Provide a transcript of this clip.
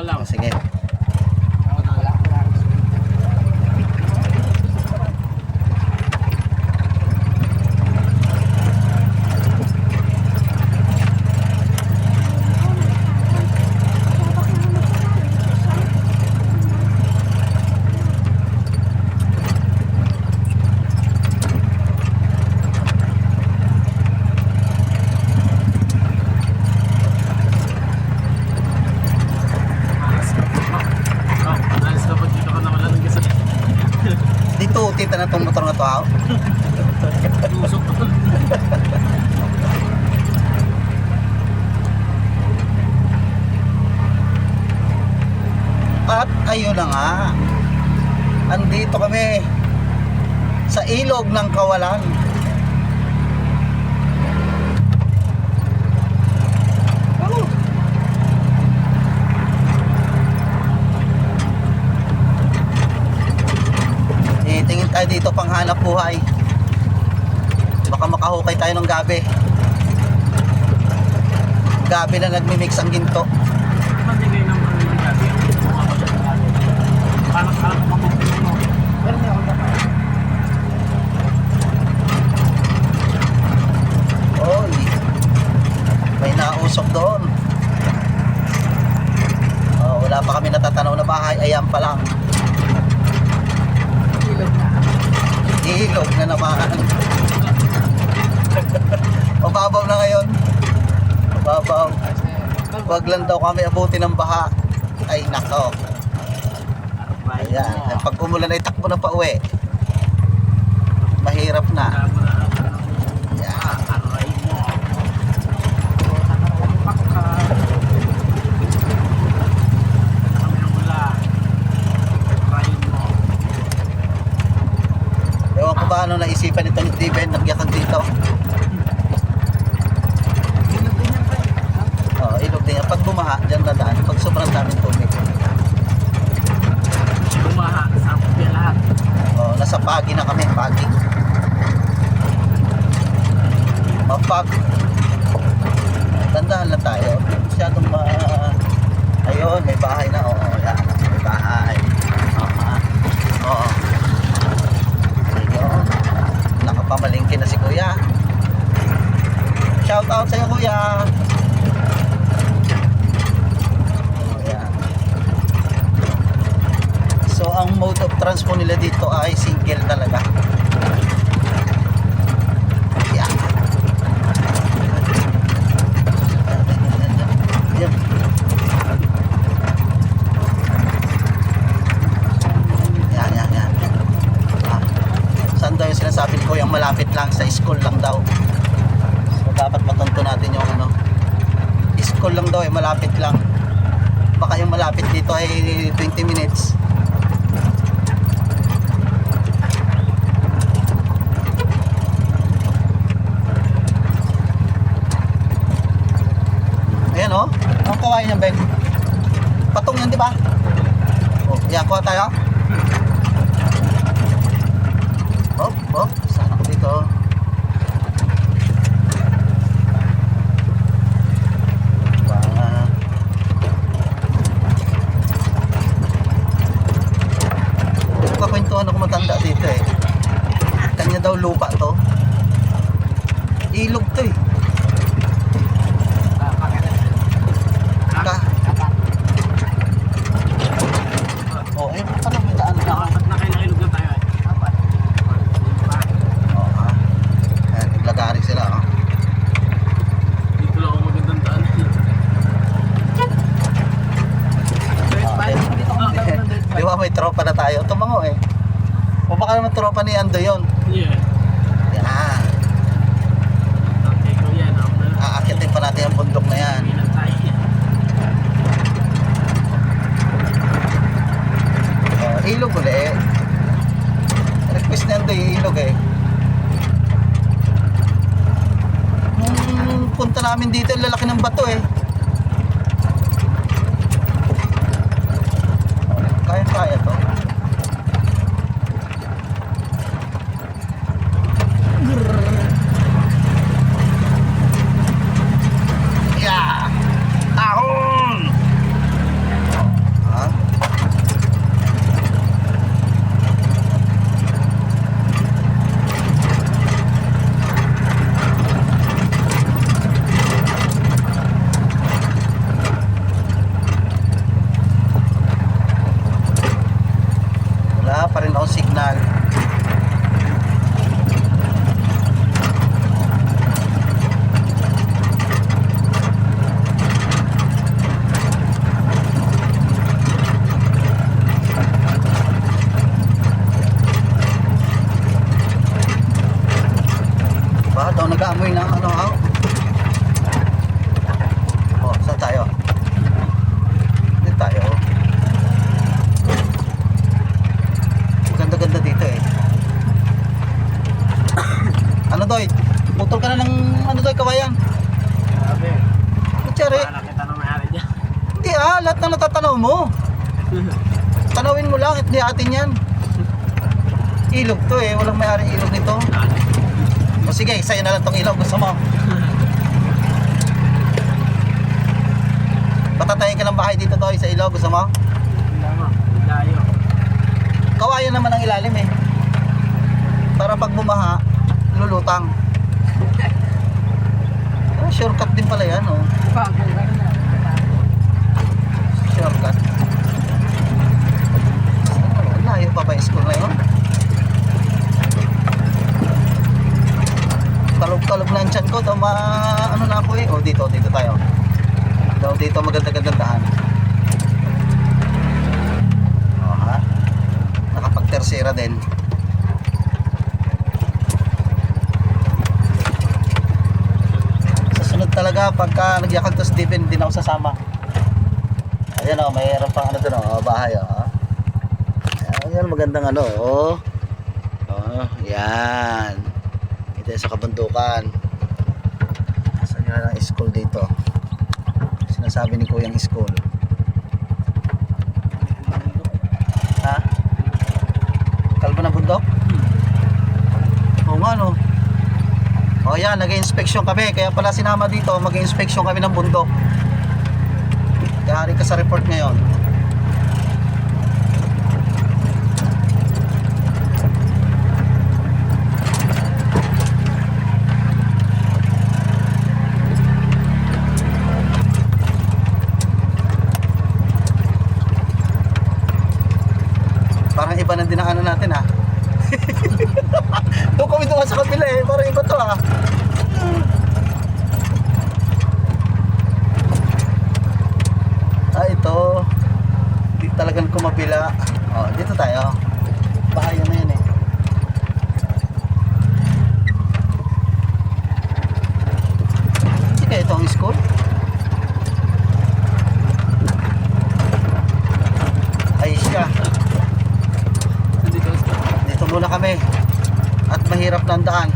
lang. Sige. Dito, tita na itong motor na to, ha? Lusok ko. At ayun na nga, andito kami sa ilog ng Kawalan. Oh. Tingin tayo dito pang hanap buhay. Baka makahukay tayo ng gabi. Gabi na nagmimix ang ginto. Matigay ng mga gabi. Parang mamagpili mo. Pero hindi ako dapat. Oy, may nausok doon. Oh, wala pa kami natatanaw na bahay. Ayan pa lang. Ilog na naman. Mababaw na ngayon. Mababaw. Wag lang daw kami abutin ng baha. Ay nako. Ayan. Pag umulan ay takbo na pa uwi. Mahirap na. Ayan. Ewan ko ba ano naisipan nito ni Steven, nagyakag dito. Oo, ilog din yan. Pag bumaha, dyan dadaan. Pag sobrang daming tubig. Bumaha, sapot yan lahat. Oo, nasa pagi na kami, pagi. Mapag. Tandaan lang tayo. Masyadong ayun, may bahay na. Oo, yan. May bahay. Oo. Ayun. Nakapamalingki na si Kuya. Shout out sa'yo, Kuya. Ayan. So, ang mode of transport nila dito ay single talaga. Ayan. Ayan. Yan. Saan daw yung sinasabi ko yung malapit lang sa school lang daw. So dapat matunto natin yung ano. School lang daw malapit lang. Baka yung malapit dito ay 20 minutes. Ayan oh. Ang kawain niyan, Ben. Patong yan, di ba? Oh, yan, kuha tayo. Oh, saan ako dito? Kakwentuhan ako matanda dito eh. Kanya daw lupa to. Ilog to eh. Oh, eh, paano may daan na? Nakailang na tayo eh. Oo ha. Ayan, naglagari sila oh. Dito lang ako magandang daan. Di ba may tropa na tayo? Tumango eh. O baka naman tropa ni Ando yun. Yeah. Yan. Okay ko yan. Aakitin pa natin ang bundok na yan. Bilang tayo. Ilog ulit. Request na Ando yung ilog eh. Nung punta namin dito, lalaki ng bato eh. Kaya to. Yeah! Ahon! lahat na natatanaw mo. Tanawin mo lang, hindi atin yan. Ilog to eh, walang may-ari ilog nito. O sige, sa'yo na lang tong ilog, gusto mo. Patatayin ka ng bahay dito to sa ilog, gusto mo? Tama, layo. Kawayan naman ang ilalim eh. Para pag bumaha, lulutang. Oh, shortcut din pala yan, oh. Shortcut. Oh, layo pa ba yung school na yun? Talog-talog na ang tiyan ko. Ano na ako eh. Oh, dito tayo. Dito maganda-gandaan. Oh, ha? Nakapag-tersera din. Sa sunod talaga, pagka nagyakag to Steven, din ako sasama. Ayan o, mayroon pang ano doon o, bahay o. Ayan, magandang ano o. Oh, yan. Ito yung sa kabundukan. Saan yun ang school dito? Sinasabi ni Kuyang school. Ha? Kalbo ng bundok? Oo nga no. O yan, nag-inspeksyon kami. Kaya pala sinama dito, mag-inspeksyon kami ng bundok. Kaya ka sa report ngayon. Parang iba ng dinaanan natin ha. Doon kami doon sa kabila eh. Parang iba to ha. Ito. Hindi talagang kumabila. Oh, dito tayo. Bahayan na yan eh. Hindi kaya ito ang school? Ayos ka. Dito muna kami. At mahirap na ang daan.